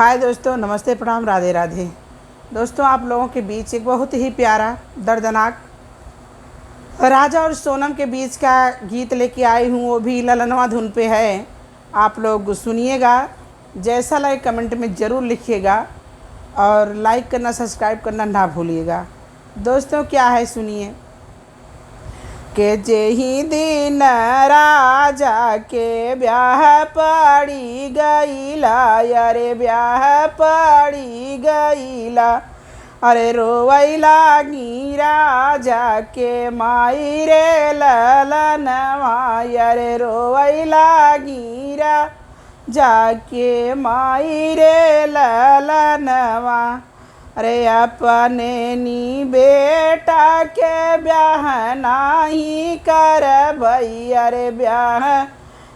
हाय दोस्तों, नमस्ते, प्रणाम, राधे राधे। दोस्तों, आप लोगों के बीच एक बहुत ही प्यारा दर्दनाक राजा और सोनम के बीच का गीत लेके आई हूँ। वो भी ललनवा धुन पे है। आप लोग सुनिएगा। जैसा लगे कमेंट में ज़रूर लिखिएगा और लाइक करना, सब्सक्राइब करना ना भूलिएगा। दोस्तों, क्या है सुनिए। के जेही दिन राजा के ब्याह पड़ी गईला, अरे ब्याह पड़ी गईला, अरे रोवई लागी राजा के माई रे ललनवा, अरे रोवई लागी राजा के माई रे ललनवा, अरे अपने नी बेटा के ब्याह नाही कर भैया रे, ब्याह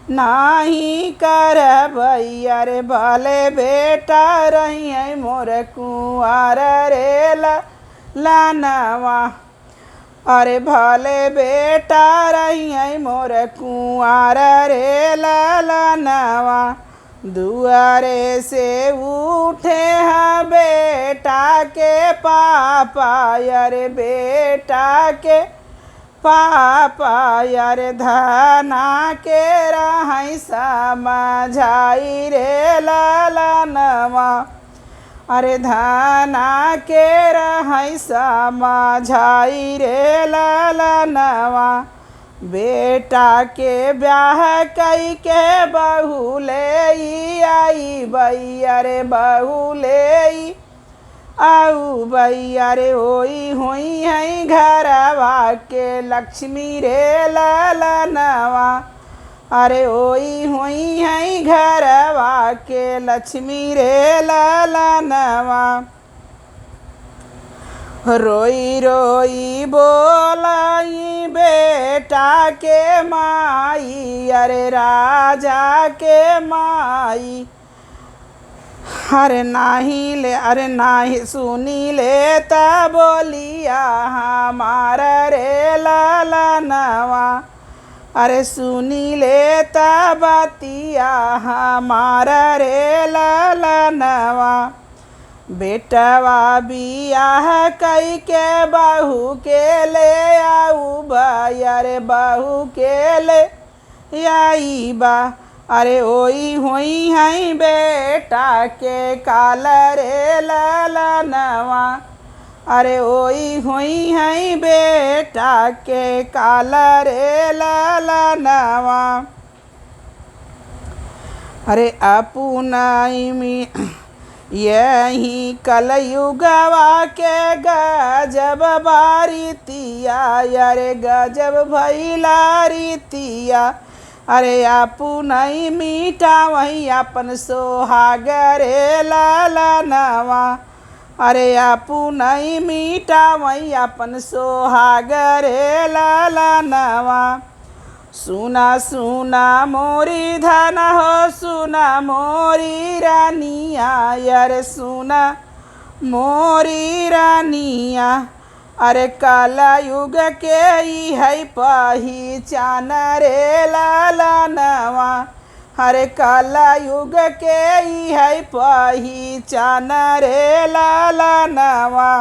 नाही कर भैया रे, भले बेटा रही मोर कुंवर रे ललनवा, अरे भले बेटा रही मोर कुंवर रे ललनवा, दुआरे से उठे हैं बेटा के पापा, अरे बेटा के पापा, अरे धना के रही समझाई रे ललनवा, अरे धना के रही समझाई रे ललनवा, बेटा के ब्याह कई के बहू ले आई भैया रे, बहू ले आऊ भैया रे, होई हुई है घरवा के लक्ष्मी रे ललनवा, अरे होई हुई है घरवा के लक्ष्मी रे ललनवा, रोई रोई बोलाई बेटा के माई, अरे राजा के माई, अरे नाही सुनी ले ता बोलिया हमारा रे ललनवा, अरे सुनी ले ता बातिया हमारा रे ललनवा, बेटवा बियाह कई के बहू के ले आऊ भैया रे, बहू के ले आई बा, अरे ओई हुई है बेटा के काल रे ललनवा, अरे ओई हुई है बेटा के काल रे ललनवा, अरे अपुनाई में यही कलयुगवा के गजब बारीतिया, अरे गजब भैला रीतिया, अरे आपू नहीं मीठा वही अपन सोहाग रे ललनवा, अरे आपू नहीं मीठा वही अपन सोहाग रे ललनवा, सुना सुना मोरी धन हो, सुना मोरी रानिया, अरे सुना मोरी रानिया, अरे काला युग के ही है पहचान रे ललनवा, अरे काला युग के ही है पहचान रे ललनवा,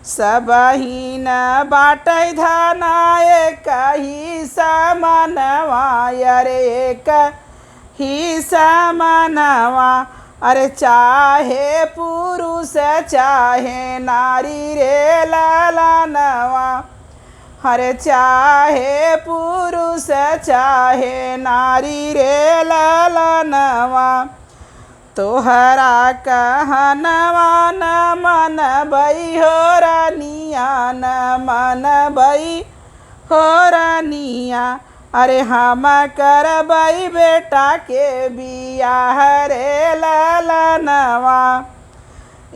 सबही न बाटै धना एक ही समानवा, अरे एक ही समानवा, अरे चाहे पुरुष चाहे नारी रे ललनवा, अरे चाहे पुरुष चाहे नारी रे ललनवा, तोहरा कहनवा न मन बई हो रानिया, न मन बई हो रानिया, अरे हम करबई बेटा के बियाह रे ललनवा,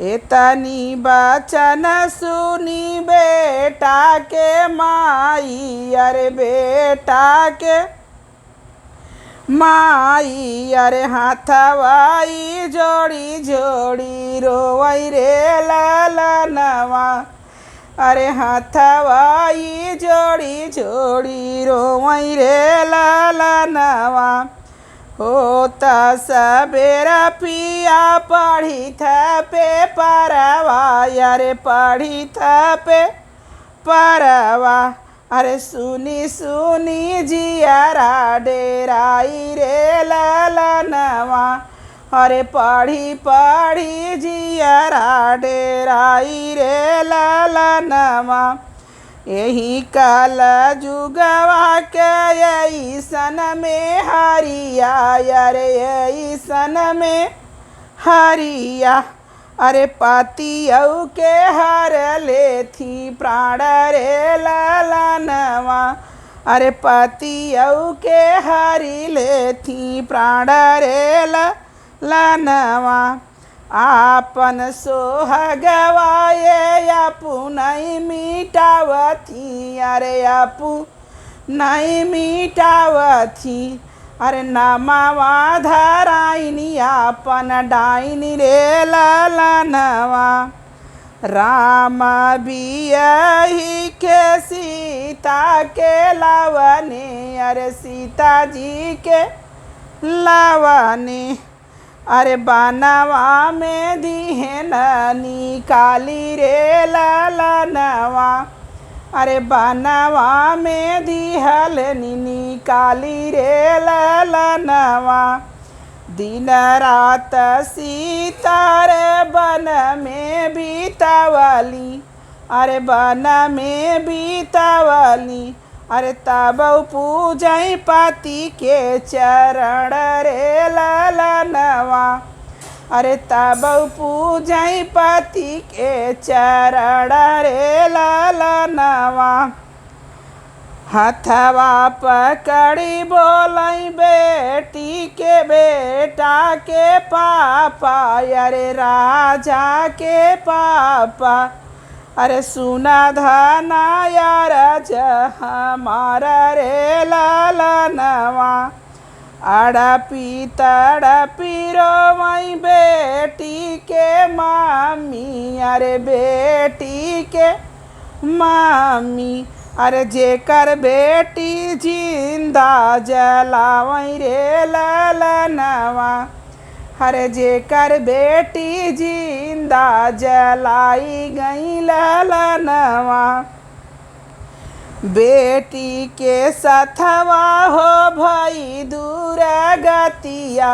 एतनी बचन सुनी बेटा के माई, अरे बेटा के माई, अरे हाथवाई जोड़ी जोड़ी रोवई रे ललनवा, अरे हाथवाई जोड़ी जोड़ी रोवई रे ललनवा, होता सबेरा पिया पढ़ी था पे परवा यारे पढ़ी था पे परवा। अरे सुनी सुनी जियरा डेराई रे ललनवा। अरे पढ़ी पढ़ी जियरा डेराई रे ललनवा। यही काल जुगवा के ऐसन में हरिया यारे ऐसन में हरिया। अरे पातियऊ के हर लेथी प्राण रे ललनवा। अरे पातियऊ के हरि लेथी प्राण रे ललनवा। आपन सोहगवाए अपू नहीं मिटावथी अरे अपू नहीं मिटावथी। अरे नमवा धराइनी आपन डाइनी रे ललनवा। राम बियही के सीता के लावने अरे सीता जी के लावने। अरे बनवा में दिहन निकाली रे ललनवा। अरे बनवा में दिहल निकाली रे ललनवा। दिन रात सीता रे बन में बीतावली अरे बन में बीतावली। अरे तब पूजई पति के चरण रे ललनवा। अरे तब पूजई पति के चरण रे ललनवा। हथवा पकड़ी बोलई बेटी के बेटा के पापा अरे राजा के पापा। अरे सुना धना यार हमारा रे ललनवा। अड़पी तड़पी रोवई बेटी के मामी अरे बेटी के मामी। अरे जेकर बेटी जिंदा जलावई रे ललनवा। अरे जेकर बेटी जिंदा जलाई गई ललनवा। बेटी के सथवा हो भई दूर गतिया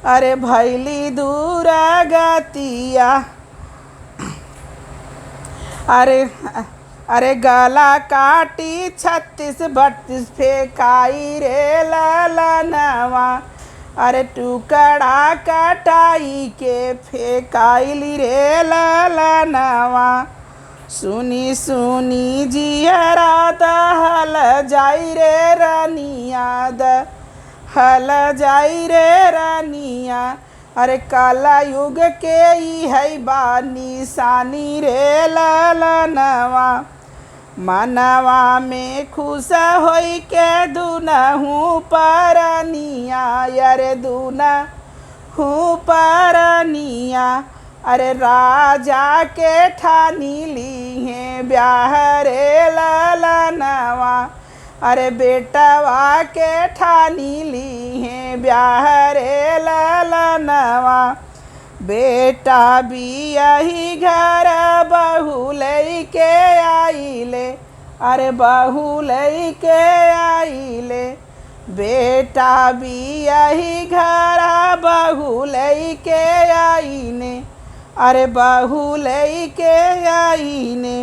अरे भैली दूर गतिया। अरे गला काटी 36-32 फेंकाई रे ललनवा। अरे टुकड़ा कटाई के फेंकाइली रे ललनवा। सुनी सुनी जियरा दहल जाई रे रानिया दहल जाई रे रानिया। अरे काला युग के ई है बानी सानी रे ललनवा। मनवा में खुश होई के दुनहु परनिया अरे दुनहु परनिया। अरे राजा के ठानी ली है ब्याह रे ललनवा। अरे बेटवा के ठानी ली है ब्याह रे ललनवा। बेटा भी यही घर बहू लैके आइले अरे बहू लैके आइले। बेटा भी यही घर बहू लैके आईने अरे बहू लैके आईने।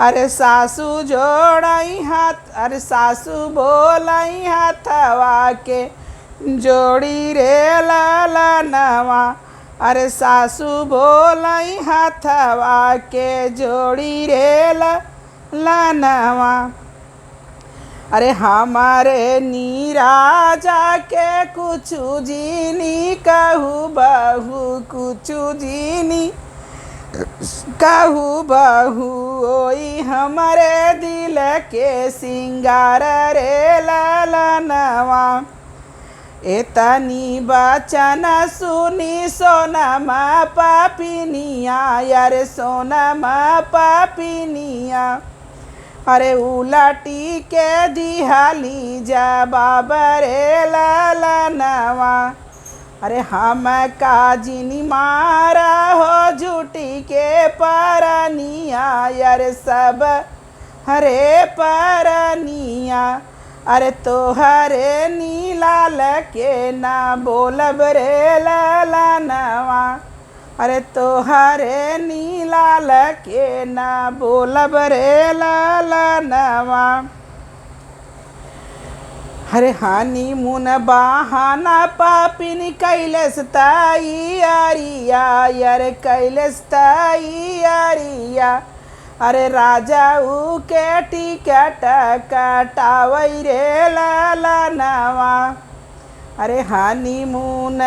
अरे सासू जोड़ई हाथ अरे सासू बोलई हाथवा के जोड़ी रे ललनवा। अरे सासू बोलई हाथवा के जोड़ी रे ललनवा। अरे हमारे नीराजा के कुछु जीनी कहू बहू कुछु जीनी कहू बहू। ओई हमारे दिल के सिंगार रे ललनवा। एतनी बचन सुनी सोनमा पापिनिया यारे सोनमा पापिनिया। अरे उलटी के दिहाली जवाब रे ललनवा। अरे हम काजिनी मारा हो झूठी के परनिया यार सब हरे परनिया। अरे तोहरे नीलाल के ना बोलब रे ललनवा। अरे तोहरे नीलाल के ना बोलब रे ललनवा। अरे हानि मुन बहाना पापिन कैलस तैयारिया यार कैलस तैयारिया। अरे राजा ऊ के टिकट कटावई रे ललनवा। अरे हनीमून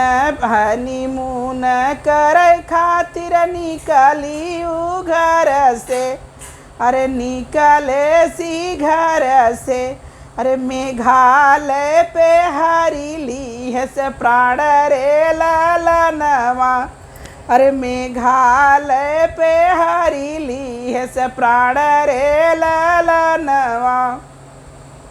करे खातिर निकली ऊ घर से। अरे निकले सी घर से। अरे मेघालय पे हरी ली है से प्राण रे ललनवा। अरे मेघालय पे हरी ली है से प्राण रे ललनवा।